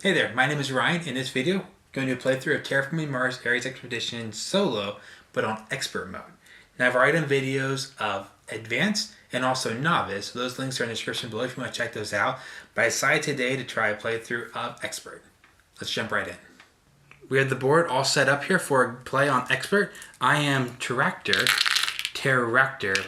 Hey there, my name is Ryan. In this video, I'm going to do a playthrough of Terraforming Mars Ares Expedition solo, but on expert mode. Now I've already done videos of advanced and also novice, so those links are in the description below if you want to check those out. But I decided today to try a playthrough of expert. Let's jump right in. We have the board all set up here for play on expert. I am Terraforming,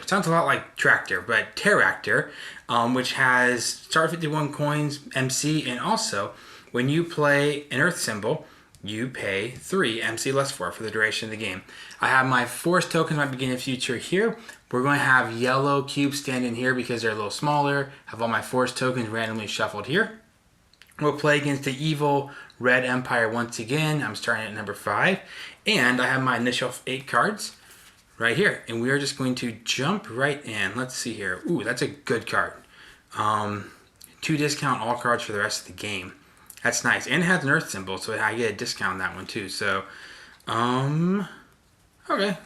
sounds a lot like tractor, but Terraforming, which has star 51 coins, MC, and also when you play an earth symbol, you pay 3 MC less 4 for the duration of the game. I have my force tokens, my beginning of future here. We're going to have yellow cubes standing here because they're a little smaller. Have all my force tokens randomly shuffled here. We'll play against the evil red empire once again. I'm starting at number 5. And I have my initial 8 cards right here. And we are just going to jump right in. Let's see here. Ooh, that's a good card. 2 discount all cards for the rest of the game. That's nice. And it has an earth symbol, so I get a discount on that one too. So, okay.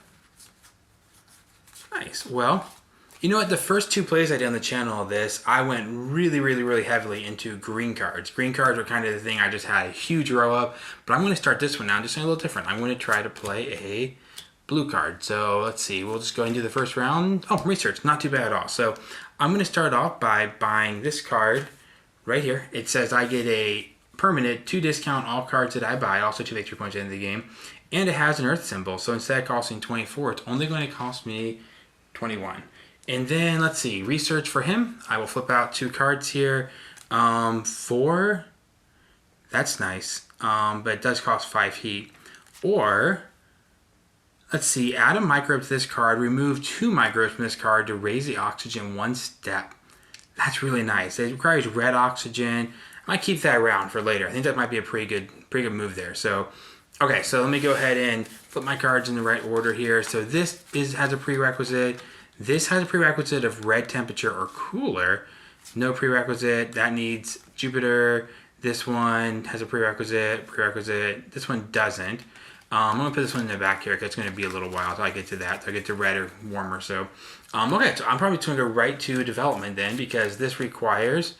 Nice. Well, you know what? The first 2 plays I did on the channel of this, I went really heavily into green cards. Green cards were kind of the thing I just had a huge row of. But I'm going to start this one now, just a little different. I'm going to try to play a blue card. So let's see. We'll just go into the first round. Oh, research. Not too bad at all. So I'm going to start off by buying this card right here. It says I get a permanent 2 discount all cards that I buy, also 2 victory points at the end of the game, and it has an earth symbol, so instead of costing 24, it's only going to cost me 21. And then let's see, research for him. I will flip out 2 cards here. 4, that's nice, but it does cost 5 heat. Or let's see, add a microbe to this card, remove 2 microbes from this card to raise the oxygen 1 step. That's really nice. It requires red oxygen. I might keep that around for later. I think that might be a pretty good move there. So, okay, so let me go ahead and flip my cards in the right order here. So this has a prerequisite. This has a prerequisite of red temperature or cooler. No prerequisite. That needs Jupiter. This one has a prerequisite. This one doesn't. I'm going to put this one in the back here because it's going to be a little while until I get to that. Till I get to red or warmer. So, okay, so I'm probably going to go right to development then because this requires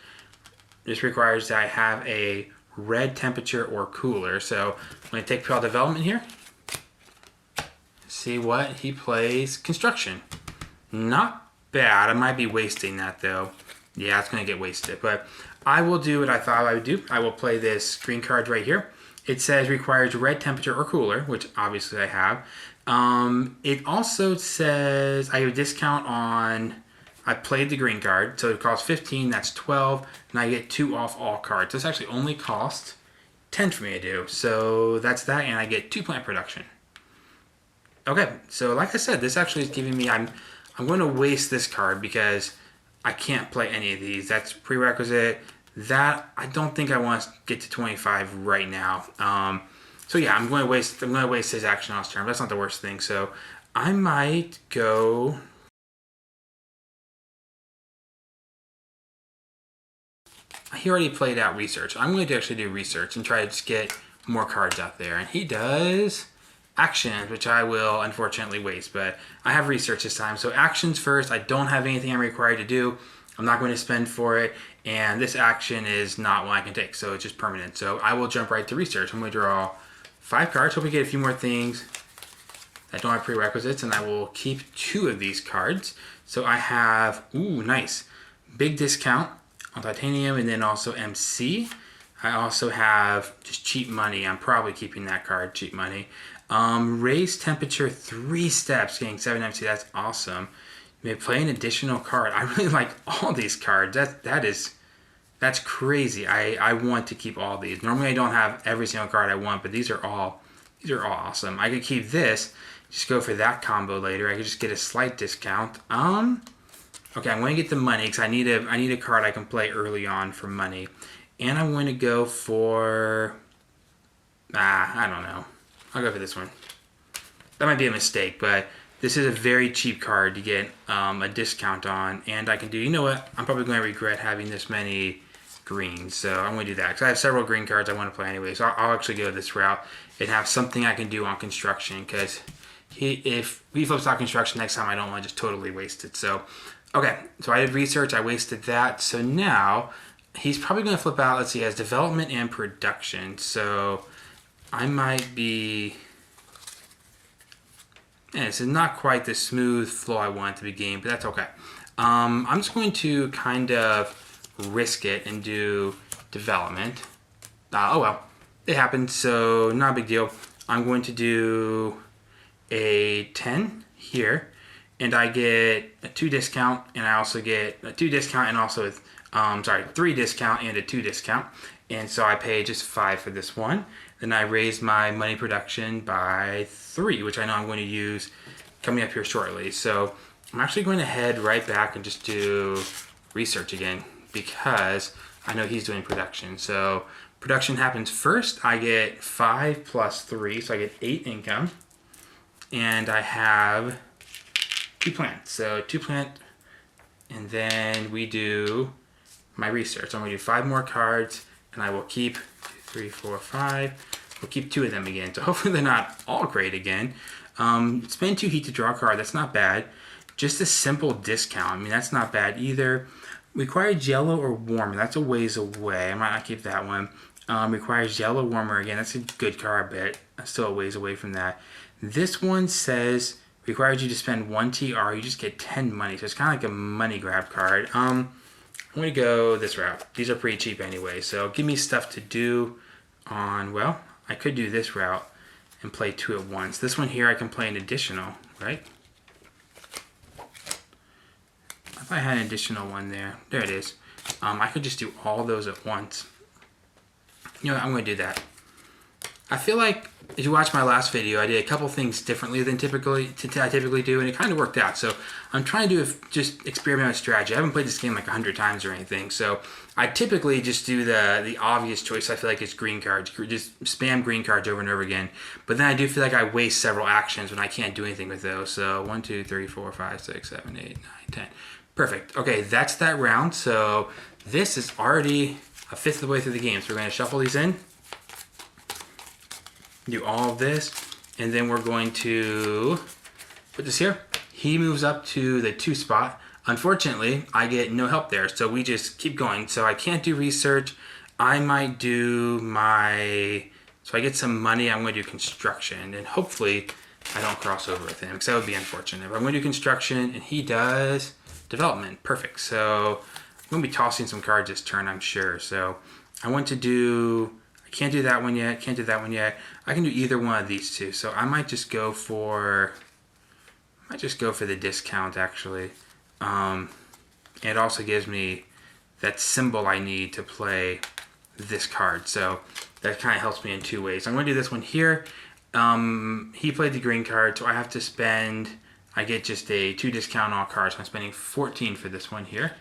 that I have a red temperature or cooler. So I'm going to take Pure Development here. See what he plays. Construction. Not bad. I might be wasting that though. Yeah, it's going to get wasted. But I will do what I thought I would do. I will play this green card right here. It says requires red temperature or cooler, which obviously I have. It also says I have a discount on... I played the green card, so it costs 15, that's 12, and I get 2 off all cards. This actually only cost 10 for me to do, so that's that, and I get 2 plant production. Okay, so like I said, this actually is giving me, I'm going to waste this card because I can't play any of these. That's prerequisite. That, I don't think I want to get to 25 right now. So yeah, I'm going to waste his action on his turn. That's not the worst thing, so I might go... He already played out research. I'm going to actually do research and try to just get more cards out there. And he does actions, which I will unfortunately waste. But I have research this time. So actions first. I don't have anything I'm required to do. I'm not going to spend for it. And this action is not one I can take. So it's just permanent. So I will jump right to research. I'm going to draw 5 cards. Hope we get a few more things that don't have prerequisites. And I will keep 2 of these cards. So I have, ooh, nice. Big discount on titanium, and then also MC. I also have just cheap money. I'm probably keeping that card, cheap money. Raise temperature 3 steps, getting 7 MC. That's awesome. Maybe play an additional card. I really like all these cards. That's crazy. I want to keep all these. Normally I don't have every single card I want, but these are all awesome. I could keep this, just go for that combo later. I could just get a slight discount. Okay, I'm going to get the money because I need a card I can play early on for money. And I'm going to go for... I don't know. I'll go for this one. That might be a mistake, but this is a very cheap card to get a discount on. And I can do... You know what? I'm probably going to regret having this many greens. So I'm going to do that because I have several green cards I want to play anyway. So I'll actually go this route and have something I can do on construction because if he flips out construction next time, I don't want to just totally waste it. So... Okay, so I did research, I wasted that. So now he's probably going to flip out. Let's see, he has development and production. So I might be... And this is not quite the smooth flow I want at the beginning, but that's okay. I'm just going to kind of risk it and do development. Oh well, it happened, so not a big deal. I'm going to do a 10 here, and I get a 2 discount, and I also get a 2 discount, and also 3 discount and a 2 discount. And so I pay just 5 for this one. Then I raise my money production by 3, which I know I'm going to use coming up here shortly. So I'm actually going to head right back and just do research again because I know he's doing production. So production happens first. I get 5 plus 3, so I get 8 income. And I have 2 plants. So 2 plant, and then we do my research. I'm going to do 5 more cards, and I will keep 2, 3, 4, 5. We'll keep 2 of them again. So hopefully they're not all great again. Spend 2 heat to draw a card. That's not bad. Just a simple discount. I mean, that's not bad either. Requires yellow or warmer. That's a ways away. I might not keep that one. Requires yellow warmer. Again, that's a good card, but I'm still a ways away from that. This one says requires you to spend 1 TR. You just get 10 money. So it's kind of like a money grab card. I'm going to go this route. These are pretty cheap anyway. So give me stuff to do on, well, I could do this route and play 2 at once. This one here I can play an additional, right? If I had an additional one there. There it is. I could just do all those at once. You know what, I'm going to do that. I feel like if you watch my last video, I did a couple things differently than I typically do, and it kind of worked out. So I'm trying to do just experiment with strategy. I haven't played this game like 100 times or anything, so I typically just do the obvious choice. I feel like it's green cards, just spam green cards over and over again. But then I do feel like I waste several actions when I can't do anything with those. So 1, 2, 3, 4, 5, 6, 7, 8, 9, 10. Perfect. Okay, that's that round. So this is already a fifth of the way through the game. So we're going to shuffle these in. Do all of this, and then we're going to put this here. He moves up to the 2 spot. Unfortunately, I get no help there, so we just keep going. So I can't do research. I might do my, so I get some money. I'm going to do construction, and hopefully I don't cross over with him, because that would be unfortunate. But I'm going to do construction, and he does development. Perfect. So I'm going to be tossing some cards this turn, I'm sure. So I want to do, can't do that one yet. Can't do that one yet. I can do either one of these 2. So I might just go for the discount actually. It also gives me that symbol I need to play this card. So that kind of helps me in 2 ways. I'm going to do this one here. He played the green card, so I have to spend, I get just a 2 discount on all cards. So I'm spending 14 for this one here.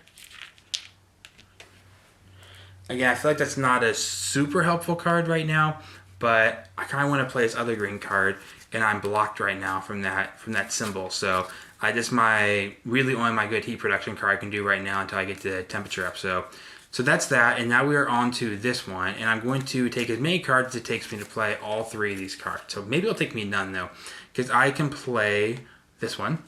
Again, I feel like that's not a super helpful card right now, but I kind of want to play this other green card, and I'm blocked right now from that symbol. So really only my good heat production card I can do right now until I get the temperature up. So that's that, and now we are on to this one, and I'm going to take as many cards as it takes me to play all 3 of these cards. So maybe it'll take me none though, because I can play this one.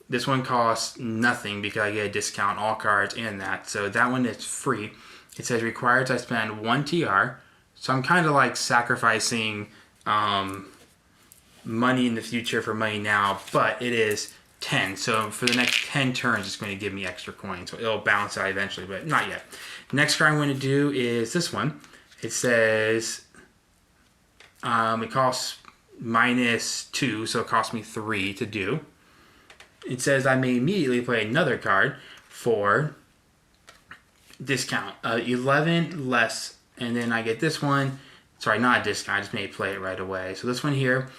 This one costs nothing because I get a discount on all cards and that. So that one is free. It says required I spend 1 TR. So I'm kind of like sacrificing money in the future for money now, but it is 10. So for the next 10 turns, it's going to give me extra coins. So it'll balance out eventually, but not yet. Next card I'm going to do is this one. It says it costs -2, so it costs me 3 to do. It says I may immediately play another card for discount 11 less, and then I get this one. Sorry, not a discount. I just may play it right away. So this one here.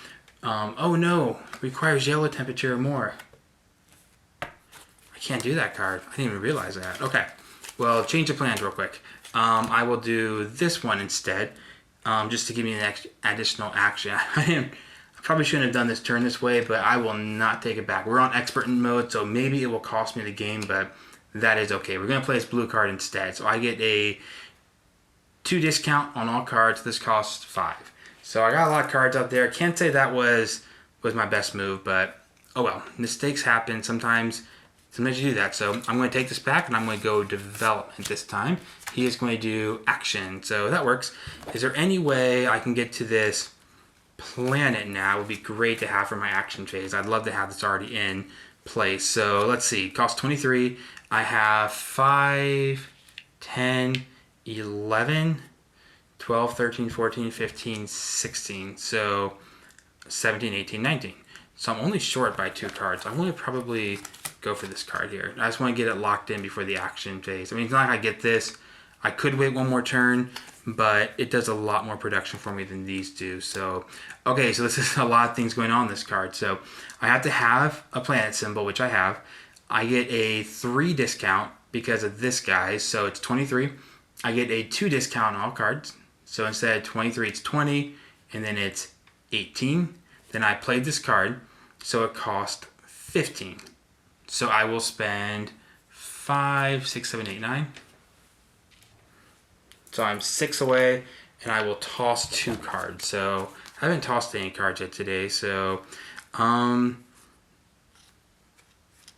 Oh no, requires yellow temperature or more. I can't do that card. I didn't even realize that. Okay, well, change of plans real quick. I will do this one instead, just to give me an additional action. I probably shouldn't have done this turn this way, but I will not take it back. We're on expert mode, so maybe it will cost me the game, but that is okay. We're going to play this blue card instead. So I get a 2 discount on all cards. This costs 5. So I got a lot of cards out there. Can't say that was my best move, but oh well. Mistakes happen. Sometimes you do that. So I'm going to take this back, and I'm going to go development this time. he is going to do action. So that works. Is there any way I can get to this planet now? It would be great to have for my action phase. I'd love to have this already in place. So let's see, cost 23. I have 5, 10, 11, 12, 13, 14, 15, 16. So 17, 18, 19. So I'm only short by 2 cards. I'm going to probably go for this card here. I just want to get it locked in before the action phase. I mean, it's not like I get this. I could wait one more turn, but it does a lot more production for me than these do. So, okay, so this is a lot of things going on in this card. So I have to have a planet symbol, which I have. I get a 3 discount because of this guy, so it's 23. I get a 2 discount on all cards. So instead of 23, it's 20, and then it's 18. Then I played this card, so it cost 15. So I will spend 5, 6, 7, 8, 9. So I'm 6 away, and I will toss 2 cards. So I haven't tossed any cards yet today. So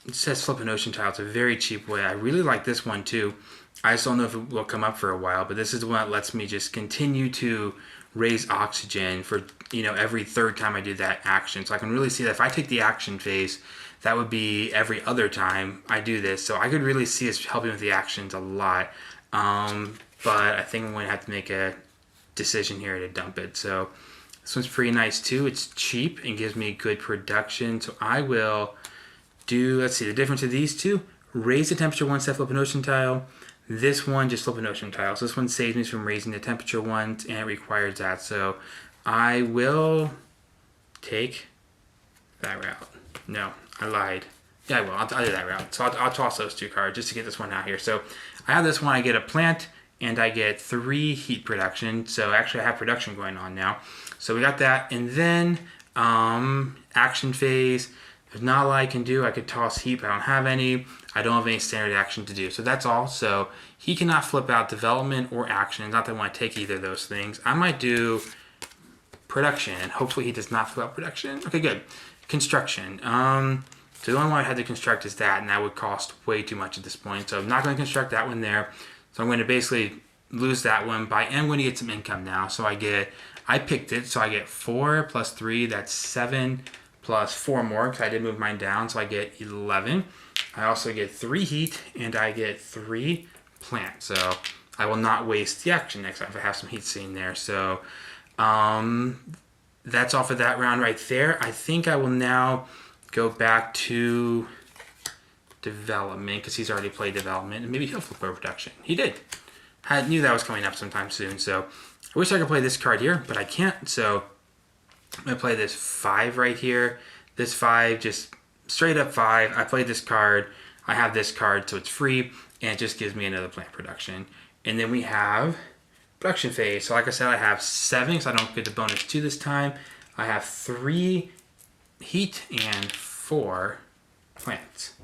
it says flip an ocean tile. It's a very cheap way. I really like this one too. I just don't know if it will come up for a while, but this is the one that lets me just continue to raise oxygen for, you know, every third time I do that action. So I can really see that if I take the action phase, that would be every other time I do this. So I could really see us helping with the actions a lot. But I think I'm going to have to make a decision here to dump it. So this one's pretty nice too. It's cheap and gives me good production. So I will do, let's see, the difference of these two. Raise the temperature 1 step, flip an ocean tile. This one, just flip an ocean tile. So this one saves me from raising the temperature once, and it requires that. So I will take that route. No, I lied. Yeah, I will. I'll do that route. So I'll toss those 2 cards just to get this one out here. So I have this one. I get a plant, and I get 3 heat production. So actually I have production going on now. So we got that. And then action phase. There's not a lot I can do. I could toss heat, but I don't have any. I don't have any standard action to do. So that's all. So he cannot flip out development or action. Not that I want to take either of those things. I might do production, and hopefully he does not flip out production. Okay, good. Construction. So the only one I had to construct is that, and that would cost way too much at this point. So I'm not going to construct that one there. So I'm going to basically lose that one, but I am going to get some income now. So I picked it, so I get 4 plus 3, that's 7 plus 4 more, because I did move mine down, so I get 11. I also get 3 heat, and I get 3 plant. So I will not waste the action next time if I have some heat sitting there. So that's all for that round right there. I think I will now go back to development, because he's already played development, and maybe he'll flip over production. He did. I knew that was coming up sometime soon, so I wish I could play this card here, but I can't. So I'm going to play this 5 right here. This 5, just straight up 5. I played this card. I have this card, so it's free, and it just gives me another plant production. And then we have production phase. So like I said, I have 7, so I don't get the bonus 2 this time. I have 3 heat and 4 plants.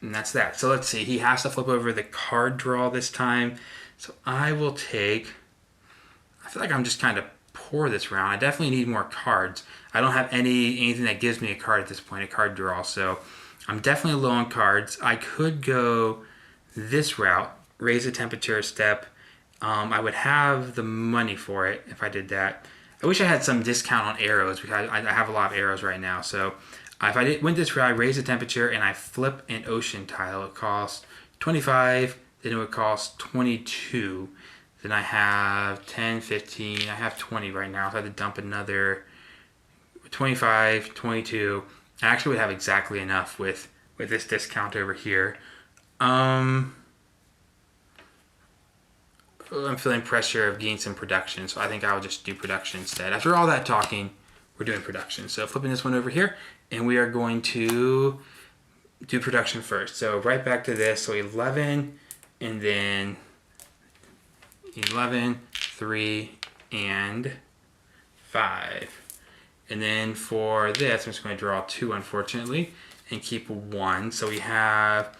And that's that. So let's see. He has to flip over the card draw this time. So I will take... I feel like I'm just kind of poor this round. I definitely need more cards. I don't have anything that gives me a card at this point, a card draw. So I'm definitely low on cards. I could go this route, raise the temperature a step. I would have the money for it if I did that. I wish I had some discount on arrows, because I have a lot of arrows right now. So if I went this route, I raise the temperature and I flip an ocean tile, it costs 25, then it would cost 22. Then I have 10, 15, I have 20 right now. So I have to dump another 25, 22. I actually would have exactly enough with this discount over here. I'm feeling pressure of getting some production, so I think I'll just do production instead. After all that talking, we're doing production. So flipping this one over here, and we are going to do production first. So right back to this. So 11, and then 11, 3, and 5. And then for this, I'm just going to draw 2, unfortunately, and keep 1. So we have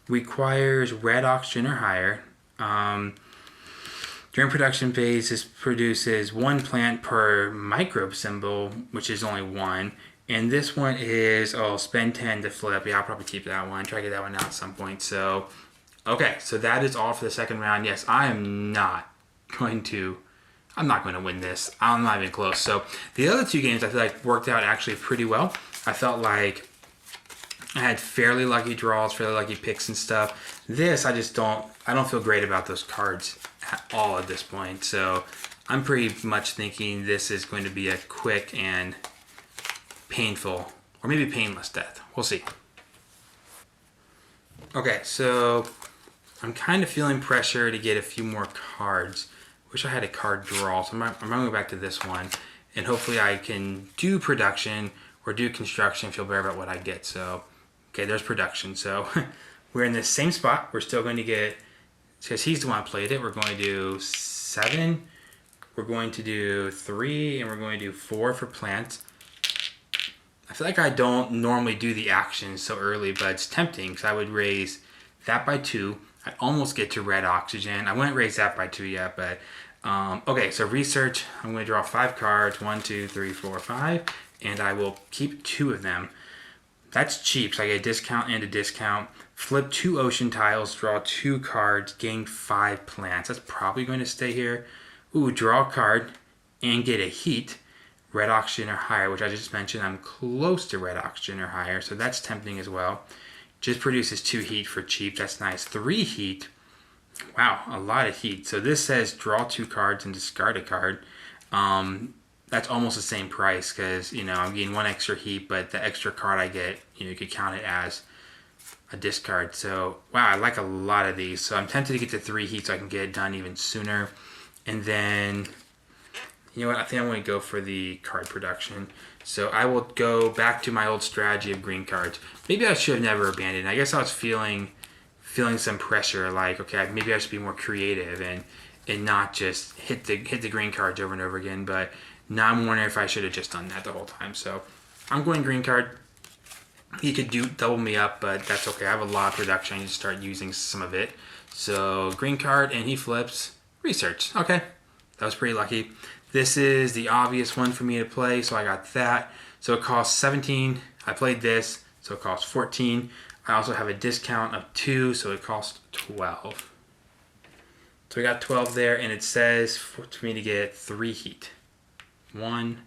requires red oxygen or higher. During production phase, this produces 1 plant per microbe symbol, which is only 1. And this one is, spend 10 to flip. Yeah, I'll probably keep that one. Try to get that one out at some point. So Okay, so that is all for the second round. Yes, I'm not going to win this. I'm not even close. So the other two games I feel like worked out actually pretty well. I felt like I had fairly lucky draws, fairly lucky picks and stuff. This, I don't feel great about those cards at all at this point. So I'm pretty much thinking this is going to be a quick and painful, or maybe painless death. We'll see. Okay, so I'm kind of feeling pressure to get a few more cards. Wish I had a card draw, so I'm going back to this one, and hopefully I can do production or do construction, feel better about what I get. So, okay, there's production. So we're in the same spot. We're still going to get, because he's the one who played it, we're going to do 7, we're going to do 3, and we're going to do 4 for plants. I feel like I don't normally do the actions so early, but it's tempting because I would raise that by 2. I almost get to red oxygen. I wouldn't raise that by 2 yet, but okay, so research. I'm going to draw 5 cards. 1, 2, 3, 4, 5, and I will keep 2 of them. That's cheap, so I get a discount and a discount. Flip 2 ocean tiles, draw 2 cards, gain 5 plants. That's probably going to stay here. Ooh, draw a card and get a heat. Red oxygen or higher, which I just mentioned. I'm close to red oxygen or higher, so that's tempting as well. Just produces 2 heat for cheap. That's nice. 3 heat. Wow, a lot of heat. So this says draw 2 cards and discard a card. That's almost the same price because, I'm getting 1 extra heat, but the extra card I get, you could count it as a discard. So, wow, I like a lot of these. So I'm tempted to get to 3 heat so I can get it done even sooner. And then, you know what, I think I'm going to go for the card production. So I will go back to my old strategy of green cards. Maybe I should have never abandoned. I guess I was feeling some pressure, like, okay, maybe I should be more creative and not just hit the green cards over and over again. But now I'm wondering if I should have just done that the whole time. So I'm going green card. He could double me up, but that's okay. I have a lot of production. I need to start using some of it. So green card, and he flips research. Okay, that was pretty lucky. This is the obvious one for me to play, so I got that. So it costs 17. I played this, so it costs 14. I also have a discount of 2, so it costs 12. So we got 12 there, and it says for me to get 3 heat. 1,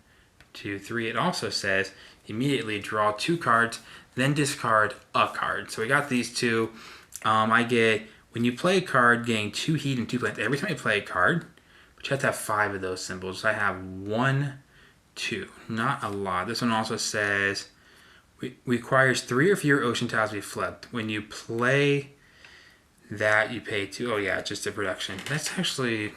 2, 3. It also says immediately draw 2 cards, then discard a card. So we got these 2. I get, when you play a card, gain 2 heat and 2 plants. Every time you play a card, but you have to have 5 of those symbols. I have 1, 2. Not a lot. This one also says requires 3 or fewer ocean tiles to be flipped. When you play that, you pay 2. Oh yeah, it's just a production. That's actually,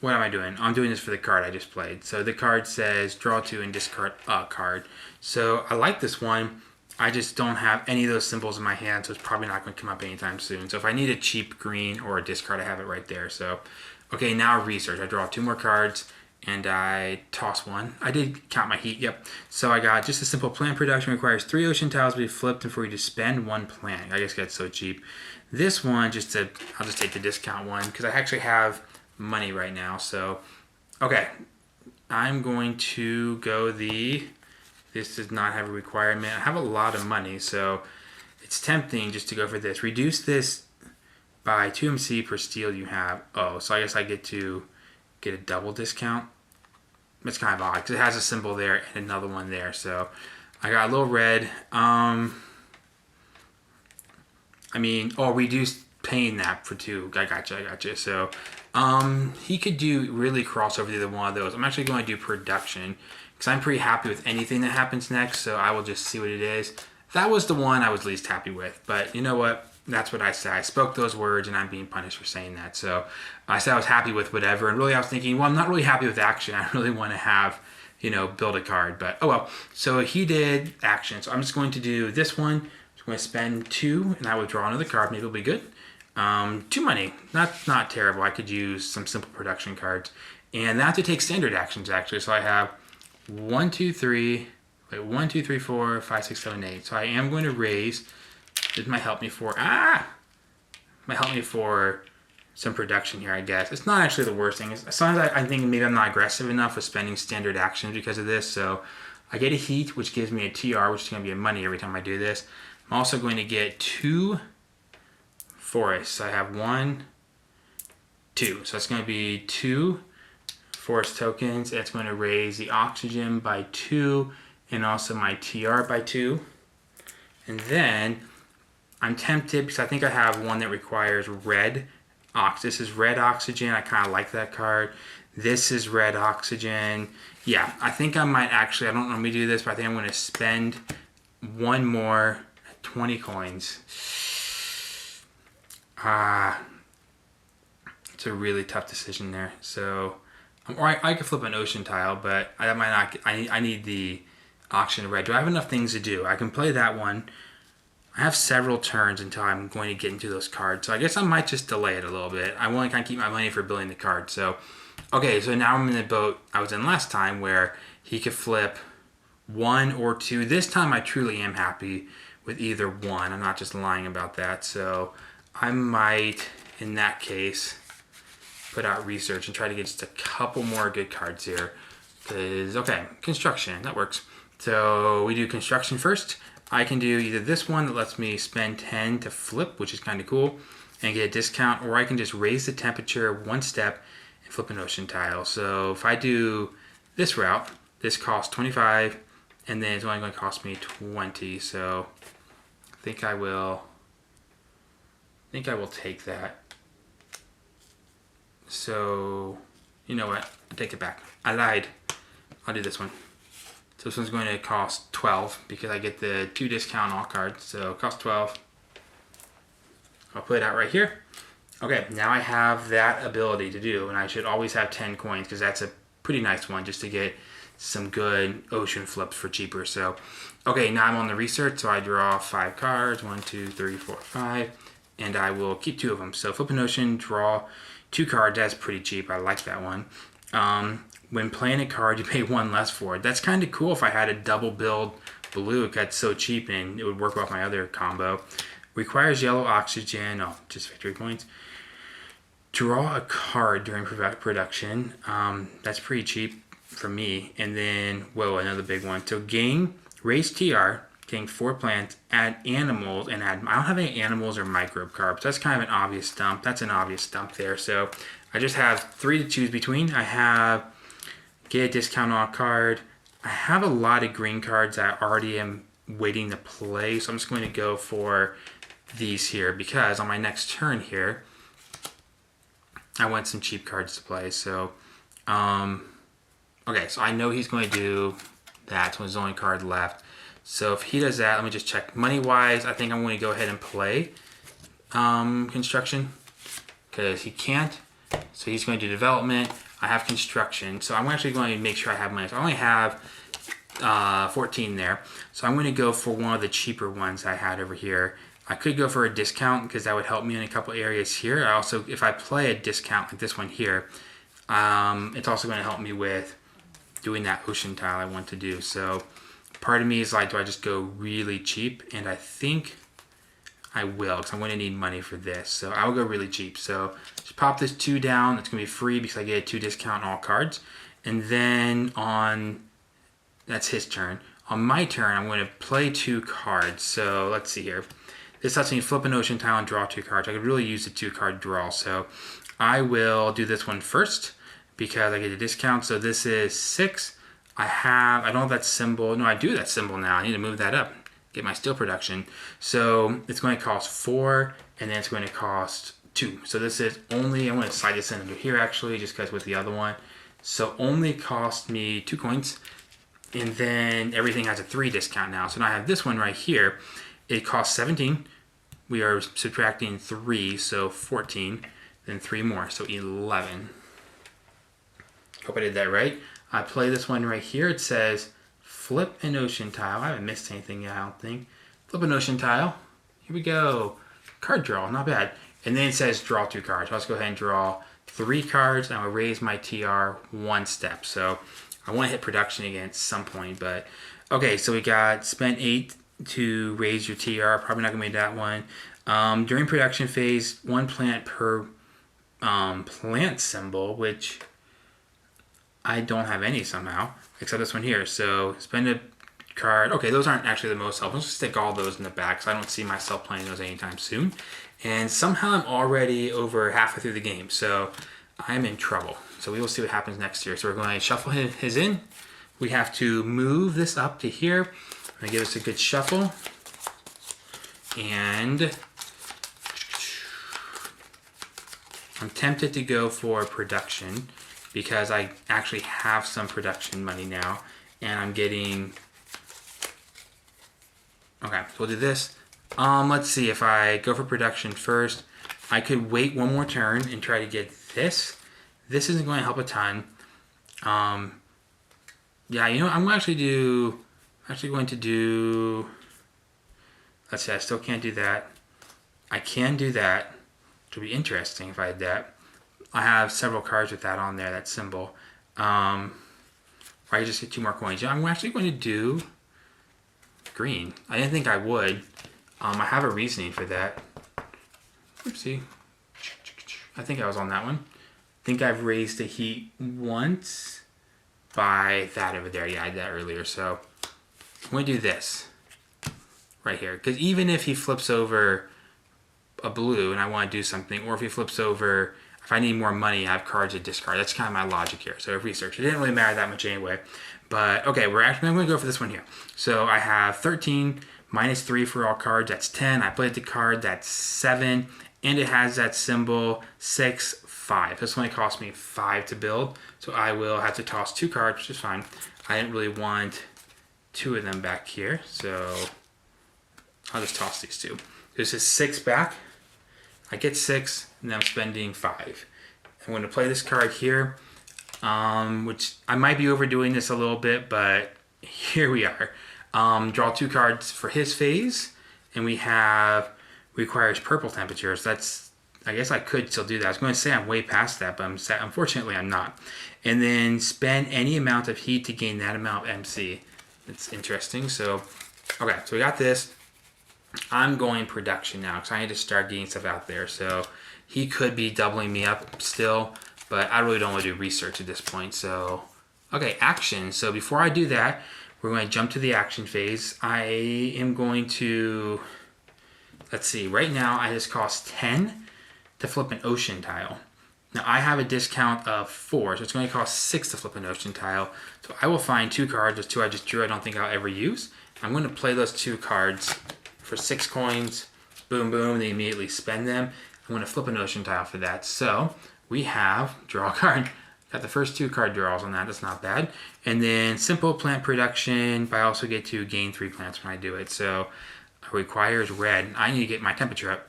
what am I doing? I'm doing this for the card I just played. So the card says draw 2 and discard a card. So I like this one. I just don't have any of those symbols in my hand, so it's probably not going to come up anytime soon. So if I need a cheap green or a discard, I have it right there. So, okay, now research. I draw 2 more cards, and I toss 1. I did count my heat, yep. So I got just a simple plant production. Requires 3 ocean tiles to be flipped before you just spend 1 plant. I guess that's so cheap. This one, I'll just take the discount one, because I actually have money right now. So, okay, I'm going to go this does not have a requirement. I have a lot of money, so it's tempting just to go for this. Reduce this by 2 MC per steel you have. Oh, so I guess I get to get a double discount. It's kind of odd because it has a symbol there and another one there. So I got a little red. Reduce paying that for 2. I gotcha. So he could do really cross over either one of those. I'm actually going to do production, because I'm pretty happy with anything that happens next, so I will just see what it is. That was the one I was least happy with, but you know what? That's what I said. I spoke those words, and I'm being punished for saying that. So I said I was happy with whatever, and really I was thinking, well, I'm not really happy with action. I really want to have, build a card, but oh well. So he did action, so I'm just going to do this one. I'm just going to spend 2, and I will draw another card. Maybe it'll be good. 2 money. Not terrible. I could use some simple production cards, and I have to take standard actions, actually. So I have 1, 2, 3, 4, 5, 6, 7, 8. So I am going to raise. This might help me for some production here, I guess. It's not actually the worst thing. Sometimes I think maybe I'm not aggressive enough with spending standard actions because of this. So I get a heat, which gives me a TR, which is going to be a money every time I do this. I'm also going to get 2 forests. I have 1, 2. So it's going to be 2 forest tokens. It's going to raise the oxygen by 2 and also my TR by 2. And then I'm tempted because I think I have one that requires red oxygen. This is red oxygen. I kind of like that card. This is red oxygen. Yeah, I think I might actually, I don't normally do this, but I think I'm going to spend one more 20 coins. It's a really tough decision there. So, or I could flip an ocean tile, but I might not. I need the oxygen red. Do I have enough things to do? I can play that one. I have several turns until I'm going to get into those cards. So I guess I might just delay it a little bit. I want to kind of keep my money for building the card. So, okay, so now I'm in the boat I was in last time where he could flip 1 or 2. This time I truly am happy with either one. I'm not just lying about that. So I might, in that case, put out research and try to get just a couple more good cards here. Because, okay, construction, that works. So we do construction first. I can do either this one that lets me spend 10 to flip, which is kind of cool, and get a discount, or I can just raise the temperature 1 step and flip an ocean tile. So if I do this route, this costs 25, and then it's only going to cost me 20. So I think I will take that. So, you know what? I take it back. I lied. I'll do this one. So this one's going to cost 12 because I get the 2 discount all cards. So it costs 12. I'll put it out right here. Okay, now I have that ability to do, and I should always have 10 coins because that's a pretty nice one just to get some good ocean flips for cheaper. So, okay, now I'm on the research. So I draw 5 cards. 1, 2, 3, 4, 5. And I will keep 2 of them. So flip an ocean, draw 2 cards. That's pretty cheap. I like that one. When playing a card, you pay 1 less for it. That's kind of cool if I had a double build blue. It got so cheap and it would work with my other combo. Requires yellow oxygen. Oh, just victory points. Draw a card during production. That's pretty cheap for me. And then, whoa, another big one. So gain, raise TR, gain 4 plants, add animals, and I don't have any animals or microbe carbs. That's kind of an obvious dump. That's an obvious dump there. So I just have 3 to choose between. I have get a discount on a card. I have a lot of green cards that I already am waiting to play. So I'm just going to go for these here because on my next turn here, I want some cheap cards to play. So, okay, so I know he's going to do that. So his only card left. So if he does that, let me just check. Money-wise, I think I'm going to go ahead and play construction because he can't. So he's going to do development. I have construction. So I'm actually going to make sure I have money. So I only have 14 there. So I'm going to go for one of the cheaper ones I had over here. I could go for a discount because that would help me in a couple areas here. I also, if I play a discount like this one here, it's also going to help me with doing that ocean tile I want to do. So part of me is like, do I just go really cheap? And I think I will because I'm going to need money for this. So I will go really cheap. So just pop this 2 down. It's going to be free because I get a 2 discount on all cards. And then that's his turn. On my turn, I'm going to play 2 cards. So let's see here. This lets me flip an ocean tile and draw 2 cards. I could really use the 2 card draw. So I will do this one first because I get a discount. So this is 6. I don't have that symbol. No, I do that symbol now. I need to move that up. Get my steel production. So it's going to cost 4 and then it's going to cost 2. So this is only, I'm going to slide this in under here actually just because with the other one. So only cost me 2 coins. And then everything has a 3 discount now. So now I have this one right here. It costs 17. We are subtracting 3, so 14. Then 3 more, so 11. Hope I did that right. I play this one right here. It says flip an ocean tile. I haven't missed anything yet, I don't think. Flip an ocean tile. Here we go. Card draw, not bad. And then it says draw 2 cards. So let's go ahead and draw 3 cards. And I'll raise my TR 1 step. So I want to hit production again at some point. But okay, so we got spent 8 to raise your TR. Probably not going to be that one. During production phase, 1 plant per plant symbol, which I don't have any somehow, except this one here. So spend a card. Okay, those aren't actually the most helpful. Let's just stick all those in the back, so I don't see myself playing those anytime soon. And somehow I'm already over halfway through the game, so I'm in trouble. So we will see what happens next year. So we're going to shuffle his in. We have to move this up to here. I'm going to give us a good shuffle. And I'm tempted to go for production because I actually have some production money now, and I'm getting... Okay, so we'll do this. Let's see, if I go for production first, I could wait one more turn and try to get this. This isn't going to help a ton. Yeah, you know, I'm actually going to do... Let's see, I still can't do that. I can do that, which would be interesting if I had that. I have several cards with that on there, that symbol. I just get 2 more coins. Yeah, I'm actually going to do green. I didn't think I would. I have a reasoning for that. Oopsie. I think I was on that one. I think I've raised the heat once by that over there. Yeah, I did that earlier. So I'm going to do this right here. Because even if he flips over a blue and I want to do something, or if he flips over, if I need more money, I have cards to discard. That's kind of my logic here. So research. It didn't really matter that much anyway. But okay, I'm going to go for this one here. So I have 13 minus 3 for all cards. That's 10. I played the card. That's 7. And it has that symbol 6, 5. This only cost me 5 to build. So I will have to toss 2 cards, which is fine. I didn't really want 2 of them back here. So I'll just toss these 2. This is 6 back. I get 6, and then I'm spending 5. I'm going to play this card here, which I might be overdoing this a little bit, but here we are. Draw 2 cards for his phase, and we have requires purple temperatures. That's, I guess I could still do that. I was going to say I'm way past that, but unfortunately I'm not. And then spend any amount of heat to gain that amount of MC. It's interesting. So, okay, so we got this. I'm going production now because I need to start getting stuff out there. So he could be doubling me up still, but I really don't want to do research at this point. So, okay, action. So before I do that, we're going to jump to the action phase. I am going to, let's see, right now I just cost 10 to flip an ocean tile. Now I have a discount of 4, so it's going to cost 6 to flip an ocean tile. So I will find 2 cards, those 2 I just drew I don't think I'll ever use. I'm going to play those 2 cards for 6 coins, boom, boom, they immediately spend them. I'm going to flip an ocean tile for that. So we have, draw a card. Got the first 2 card draws on that, that's not bad. And then simple plant production, but I also get to gain 3 plants when I do it. So it requires red. I need to get my temperature up.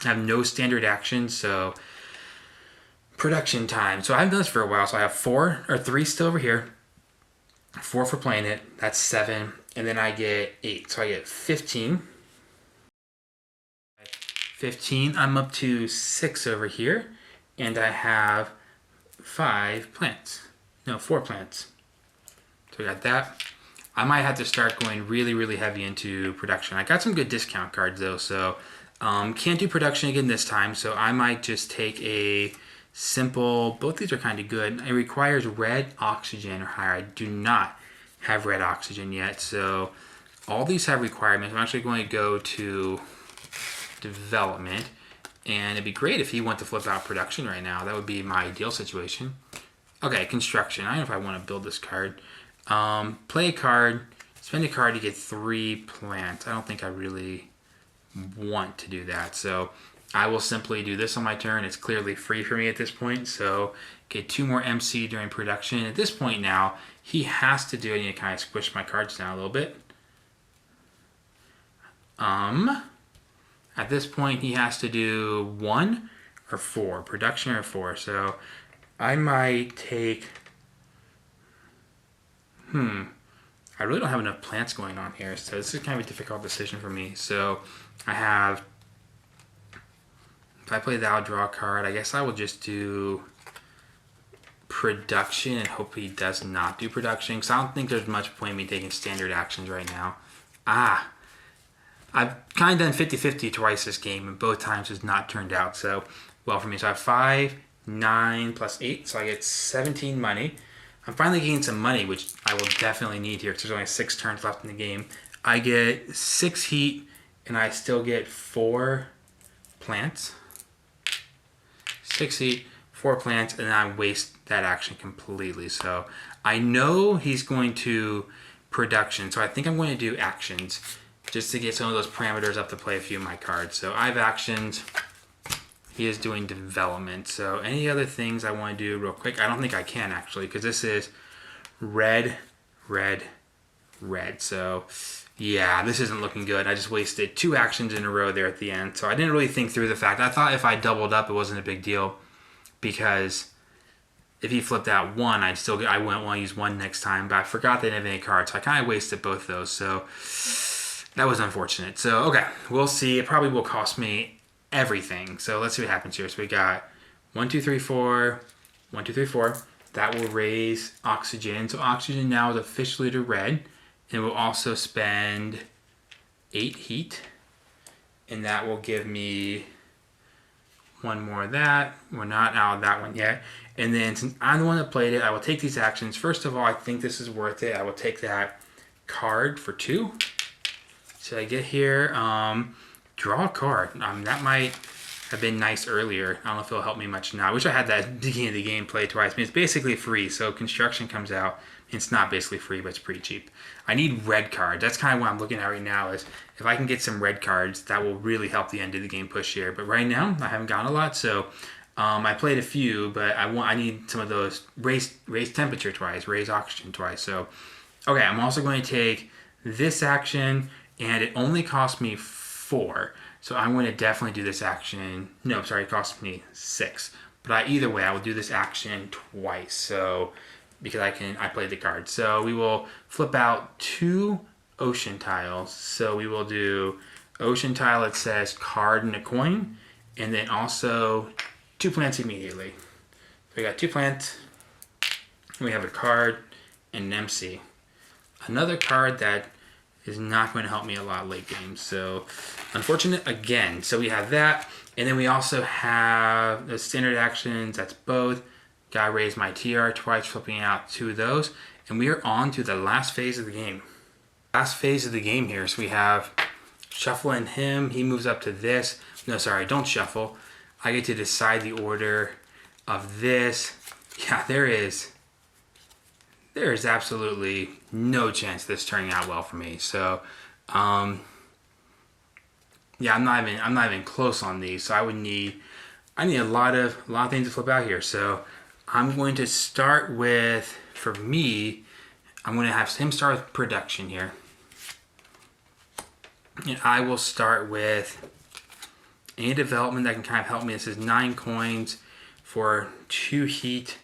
I have no standard action, so production time. So I haven't done this for a while, so I have 3 still over here. 4 for playing it, that's 7. And then I get 8, so I get 15. 15, I'm up to 6 over here, and I have 5 plants. No, 4 plants. So we got that. I might have to start going really, really heavy into production. I got some good discount cards though, so can't do production again this time, so I might just take a simple, both these are kind of good. It requires red oxygen or higher. I do not have red oxygen yet, so all these have requirements. I'm actually going to go to development, and it'd be great if he went to flip out production right now. That would be my ideal situation. Okay, construction. I don't know if I want to build this card. Play a card, spend a card to get 3 plants. I don't think I really want to do that, so I will simply do this on my turn. It's clearly free for me at this point, so get 2 more MC during production. At this point now, he has to do it. I need to kind of squish my cards down a little bit. At this point, he has to do 1 or 4, production or 4. So I might take, I really don't have enough plants going on here, so this is kind of a difficult decision for me. So I have, if I play that, I'll draw a card. I guess I will just do production and hope he does not do production, because I don't think there's much point in me taking standard actions right now. I've kind of done 50-50 twice this game, and both times has not turned out so well for me. So I have 5, 9 plus 8, so I get 17 money. I'm finally getting some money, which I will definitely need here because there's only 6 turns left in the game. I get 6 heat, and I still get 4 plants. 6 heat, 4 plants, and then I waste that action completely. So I know he's going to production, so I think I'm going to do actions just to get some of those parameters up to play a few of my cards. So I have actions. He is doing development. So any other things I want to do real quick? I don't think I can actually, because this is red, red, red. So yeah, this isn't looking good. I just wasted 2 actions in a row there at the end. So I didn't really think through the fact. I thought if I doubled up, it wasn't a big deal, because if he flipped out 1, I wouldn't want to use 1 next time. But I forgot they didn't have any cards, so I kind of wasted both those. So that was unfortunate. So okay, we'll see. It probably will cost me everything. So let's see what happens here. So we got 1, 2, 3, 4, 1, 2, 3, 4. That will raise oxygen. So oxygen now is officially to red. And we'll also spend 8 heat. And that will give me 1 more of that. We're not out of that one yet. And then since I'm the one that played it, I will take these actions. First of all, I think this is worth it. I will take that card for 2. So I get here, draw a card. That might have been nice earlier. I don't know if it'll help me much now. I wish I had that beginning of the game play twice. I mean, it's basically free, so construction comes out. It's not basically free, but it's pretty cheap. I need red cards. That's kind of what I'm looking at right now, is if I can get some red cards, that will really help the end of the game push here. But right now, I haven't gotten a lot, so I played a few, but I need some of those. Raise temperature twice, raise oxygen twice. So, okay, I'm also going to take this action, and it only cost me 4. So I'm going to definitely do this action. No, sorry, it cost me 6. But either way, I will do this action twice. So because I played the card. So we will flip out 2 ocean tiles. So we will do ocean tile that says card and a coin, and then also 2 plants immediately. So we got 2 plants. And we have a card and an MC. Another card that is not going to help me a lot late game. So unfortunate again. So we have that. And then we also have the standard actions. That's both. Gotta raise my TR twice, flipping out 2 of those. And we are on to the last phase of the game. Last phase of the game here. So we have shuffling him. He moves up to this. No, sorry, don't shuffle. I get to decide the order of this. Yeah, there is absolutely no chance of this turning out well for me. So, yeah, I'm not even close on these. So I need a lot of things to flip out here. So I'm going to start with, for me, I'm going to have him start with production here. And I will start with any development that can kind of help me. This is 9 coins for 2 heat,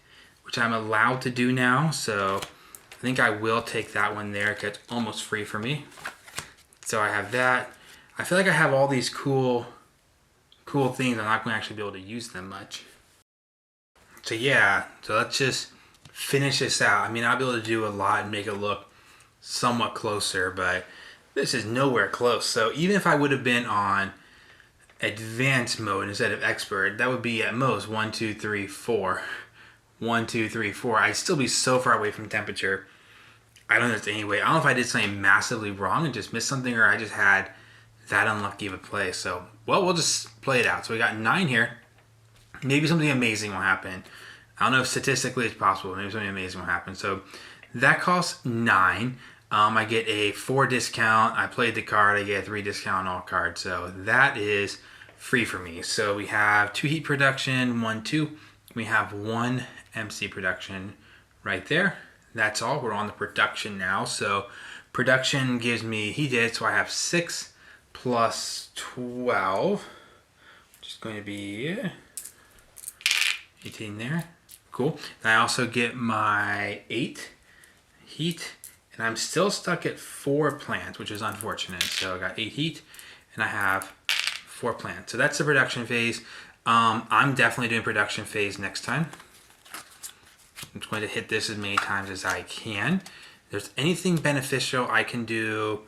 which I'm allowed to do now. So I think I will take that one there. It gets almost free for me. So I have that. I feel like I have all these cool things. I'm not going to actually be able to use them much. So yeah, so let's just finish this out. I mean, I'll be able to do a lot and make it look somewhat closer, but this is nowhere close. So even if I would have been on advanced mode instead of expert, that would be at most 1, 2, 3, 4. 1, 2, 3, 4. I'd still be so far away from temperature. I don't know if there's any way. I don't know if I did something massively wrong and just missed something, or I just had that unlucky of a play. So, well, we'll just play it out. So we got 9 here. Maybe something amazing will happen. I don't know if statistically it's possible. Maybe something amazing will happen. So that costs 9. I get a 4 discount. I played the card. I get a 3 discount on all cards. So that is free for me. So we have 2 heat production, 1, 2. We have 1 MC production right there. That's all. We're on the production now. So production gives me, he did, so I have 6 plus 12, which is going to be 18 there. Cool. And I also get my 8 heat, and I'm still stuck at 4 plants, which is unfortunate. So I got 8 heat, and I have 4 plants. So that's the production phase. I'm definitely doing production phase next time. I'm just going to hit this as many times as I can. If there's anything beneficial, I can do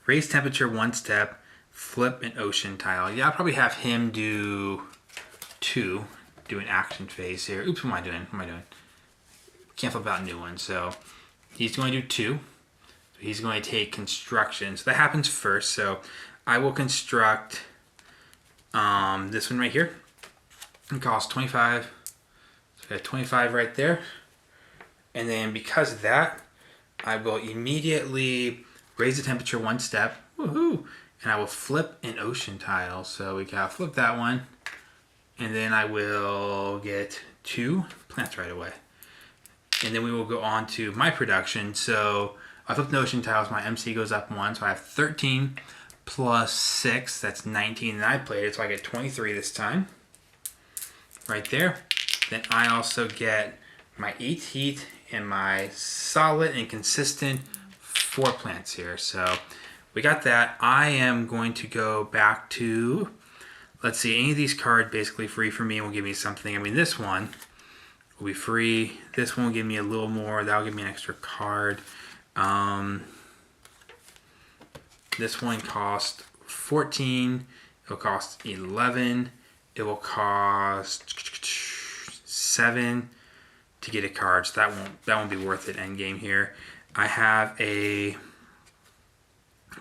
raise temperature 1 step, flip an ocean tile. Yeah, I'll probably have him do 2, do an action phase here. Oops, what am I doing? can't flip out new ones. So he's going to do 2. So he's going to take construction. So that happens first. So I will construct this one right here. It costs 25. So I got 25 right there. And then because of that, I will immediately raise the temperature 1 step. Woohoo! And I will flip an ocean tile. So we gotta flip that one. And then I will get 2 plants right away. And then we will go on to my production. So I flip the ocean tiles, my MC goes up 1. So I have 13 plus 6, that's 19. And I played it, so I get 23 this time. Right there. Then I also get my 8 heat and my solid and consistent 4 plants here. So we got that. I am going to go back to, let's see, any of these cards basically free for me will give me something. I mean, this one will be free. This one will give me a little more. That'll give me an extra card. This one costs 14. It'll cost 11. It will cost 7 to get a card, so that won't be worth it end game here. I have a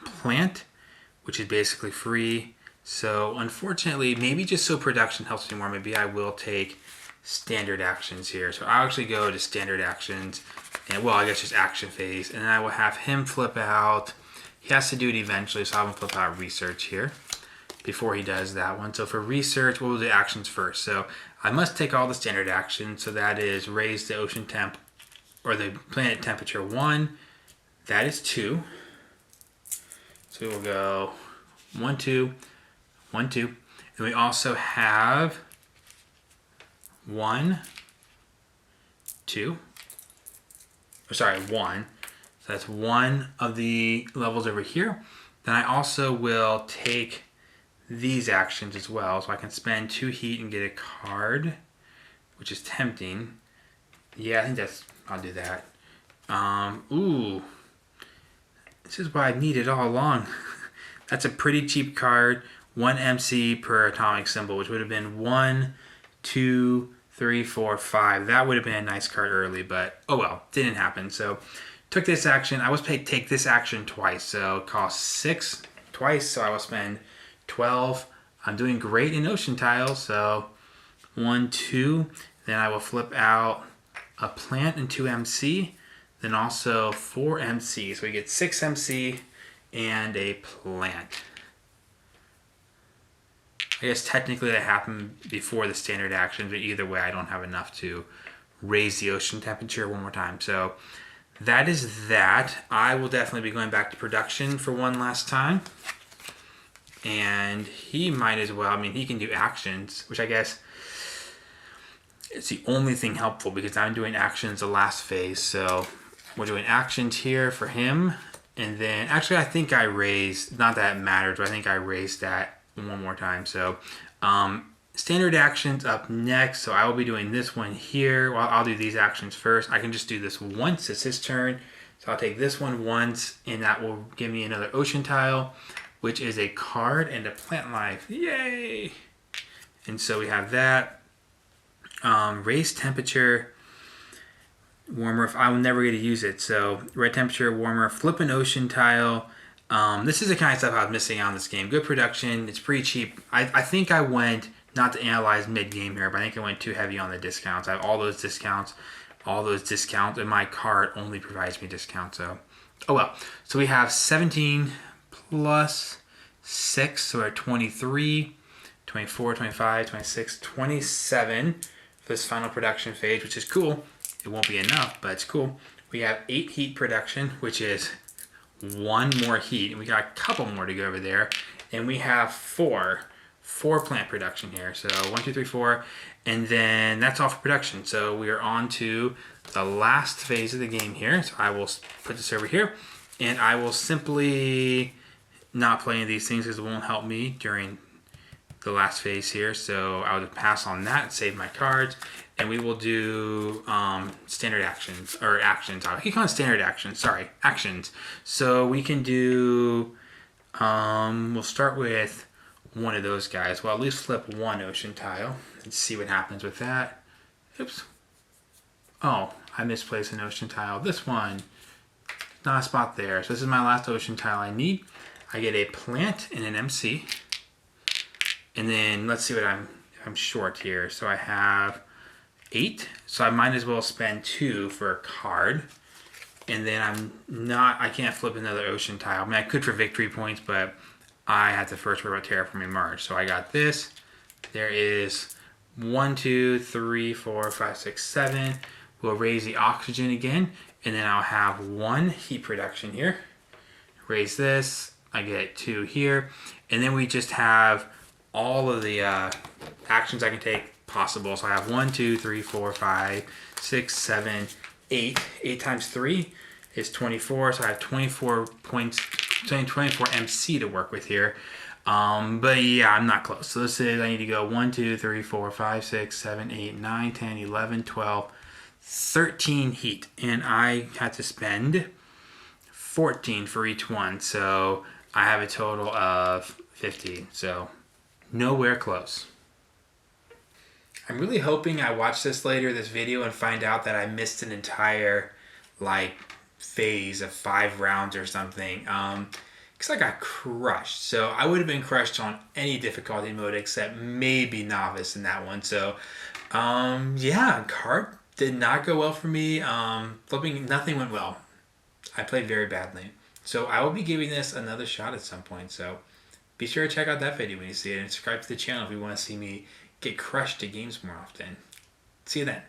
plant, which is basically free. So unfortunately, maybe just so production helps me more, maybe I will take standard actions here. So I'll actually go to standard actions, and well, I guess just action phase, and then I will have him flip out. He has to do it eventually, so I'll flip out research here before he does that one. So for research, we'll do actions first. So I must take all the standard actions. So that is raise the ocean temp or the planet temperature 1. That is 2. So we will go 1, 2, 1, 2. And we also have 1, 2. Or sorry, 1. So that's 1 of the levels over here. Then I also will take these actions as well, so I can spend 2 heat and get a card, which is tempting. Yeah, I think I'll do that. Ooh, this is what I needed all along. That's a pretty cheap card. 1 MC per atomic symbol, which would have been 1, 2, 3, 4, 5. That would have been a nice card early, but oh well, didn't happen. So took this action. I was paid to take this action twice, so it costs 6 twice, so I will spend 12. I'm doing great in ocean tiles, so 1, 2. Then I will flip out a plant and 2 MC. Then also 4 MC. So we get 6 MC and a plant. I guess technically that happened before the standard action, but either way I don't have enough to raise the ocean temperature one more time. So that is that. I will definitely be going back to production for one last time. And he might as well, I mean, he can do actions, which I guess it's the only thing helpful because I'm doing actions the last phase. So we're doing actions here for him. And then, actually, I think I raised, not that it matters, but I think I raised that one more time. So standard actions up next. So I will be doing this one here. Well, I'll do these actions first. I can just do this once. It's his turn. So I'll take this one once, and that will give me another ocean tile, which is a card and a plant life. Yay! And so we have that. Raise temperature, warmer. I will never get to use it. So red temperature, warmer, flip an ocean tile. This is the kind of stuff I was missing out on this game. Good production. It's pretty cheap. I think I went, not to analyze mid-game here, but I think I went too heavy on the discounts. I have all those discounts, and my card only provides me discounts. So, oh well. So we have 17 plus 6, so we're at 23, 24, 25, 26, 27 for this final production phase, which is cool. It won't be enough, but it's cool. We have 8 heat production, which is 1 more heat, and we got a couple more to go over there. And we have 4 plant production here. So 1, 2, 3, 4, and then that's all for production. So we are on to the last phase of the game here. So I will put this over here, and I will simply not play any of these things because it won't help me during the last phase here. So I would pass on that and save my cards. And we will do standard actions, or actions. I keep calling it standard actions, sorry, actions. So we can do, we'll start with one of those guys. Well, at least flip 1 ocean tile and see what happens with that. Oops. Oh, I misplaced an ocean tile. This one, not a spot there. So this is my last ocean tile I need. I get a plant and an MC. And then let's see what I'm short here. So I have 8. So I might as well spend 2 for a card. And then I can't flip another ocean tile. I mean, I could for victory points, but I had to first worry about Terraforming Mars. So I got this. There is 1, 2, 3, 4, 5, 6, 7. We'll raise the oxygen again. And then I'll have 1 heat production here. Raise this. I get 2 here. And then we just have all of the actions I can take possible. So I have 1, 2, 3, 4, 5, 6, 7, 8. 8 times 3 is 24. So I have 24 points, 24 MC to work with here. But yeah, I'm not close. So this is, I need to go 1, 2, 3, 4, 5, 6, 7, 8, 9, 10, 11, 12, 13 heat. And I had to spend 14 for each one. So I have a total of 50. So nowhere close. I'm really hoping I watch this later, this video, and find out that I missed an entire phase of 5 rounds or something. Because I got crushed. So I would have been crushed on any difficulty mode except maybe novice in that one. So yeah, card did not go well for me. Flipping, nothing went well. I played very badly. So I will be giving this another shot at some point. So be sure to check out that video when you see it, and subscribe to the channel if you want to see me get crushed at games more often. See you then.